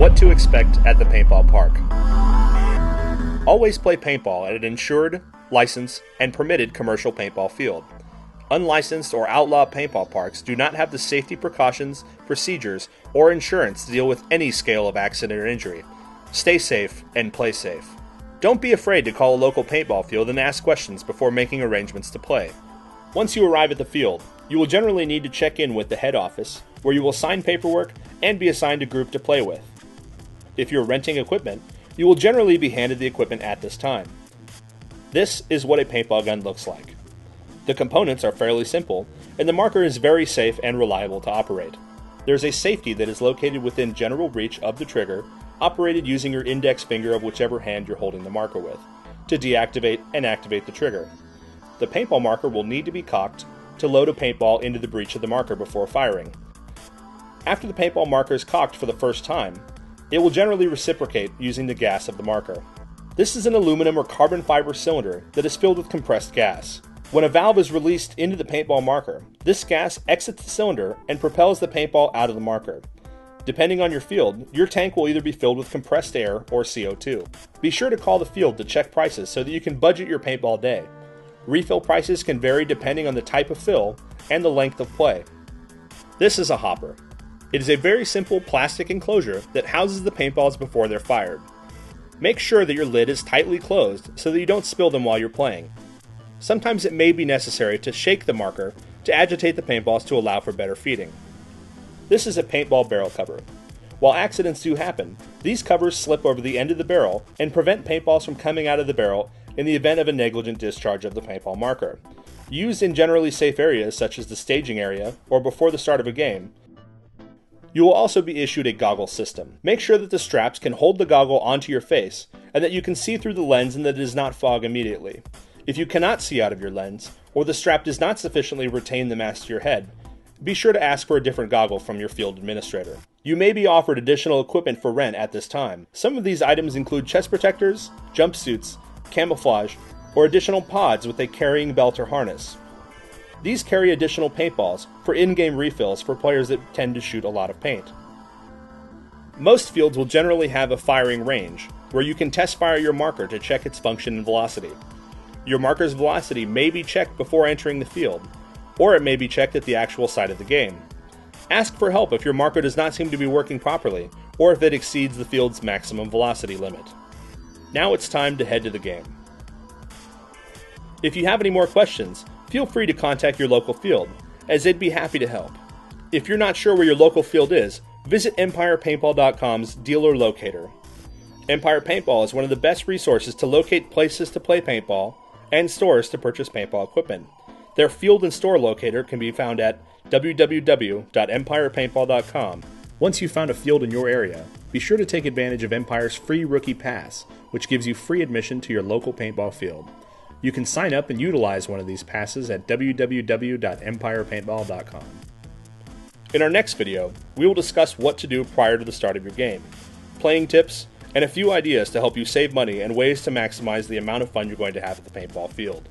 What to expect at the paintball park. Always play paintball at an insured, licensed, and permitted commercial paintball field. Unlicensed or outlawed paintball parks do not have the safety precautions, procedures, or insurance to deal with any scale of accident or injury. Stay safe and play safe. Don't be afraid to call a local paintball field and ask questions before making arrangements to play. Once you arrive at the field, you will generally need to check in with the head office, where you will sign paperwork and be assigned a group to play with. If you're renting equipment, you will generally be handed the equipment at this time. This is what a paintball gun looks like. The components are fairly simple, and the marker is very safe and reliable to operate. There's a safety that is located within general reach of the trigger, operated using your index finger of whichever hand you're holding the marker with, to deactivate and activate the trigger. The paintball marker will need to be cocked to load a paintball into the breech of the marker before firing. After the paintball marker is cocked for the first time, it will generally reciprocate using the gas of the marker. This is an aluminum or carbon fiber cylinder that is filled with compressed gas. When a valve is released into the paintball marker, this gas exits the cylinder and propels the paintball out of the marker. Depending on your field, your tank will either be filled with compressed air or CO2. Be sure to call the field to check prices so that you can budget your paintball day. Refill prices can vary depending on the type of fill and the length of play. This is a hopper. It is a very simple plastic enclosure that houses the paintballs before they're fired. Make sure that your lid is tightly closed so that you don't spill them while you're playing. Sometimes it may be necessary to shake the marker to agitate the paintballs to allow for better feeding. This is a paintball barrel cover. While accidents do happen, these covers slip over the end of the barrel and prevent paintballs from coming out of the barrel in the event of a negligent discharge of the paintball marker. Used in generally safe areas such as the staging area or before the start of a game, you will also be issued a goggle system. Make sure that the straps can hold the goggle onto your face and that you can see through the lens and that it does not fog immediately. If you cannot see out of your lens, or the strap does not sufficiently retain the mask to your head, be sure to ask for a different goggle from your field administrator. You may be offered additional equipment for rent at this time. Some of these items include chest protectors, jumpsuits, camouflage, or additional pods with a carrying belt or harness. These carry additional paintballs for in-game refills for players that tend to shoot a lot of paint. Most fields will generally have a firing range, where you can test fire your marker to check its function and velocity. Your marker's velocity may be checked before entering the field, or it may be checked at the actual site of the game. Ask for help if your marker does not seem to be working properly, or if it exceeds the field's maximum velocity limit. Now it's time to head to the game. If you have any more questions, feel free to contact your local field, as they'd be happy to help. If you're not sure where your local field is, visit EmpirePaintball.com's dealer locator. Empire Paintball is one of the best resources to locate places to play paintball and stores to purchase paintball equipment. Their field and store locator can be found at www.empirepaintball.com. Once you've found a field in your area, be sure to take advantage of Empire's free Rookie Pass, which gives you free admission to your local paintball field. You can sign up and utilize one of these passes at www.empirepaintball.com. In our next video, we will discuss what to do prior to the start of your game, playing tips, and a few ideas to help you save money and ways to maximize the amount of fun you're going to have at the paintball field.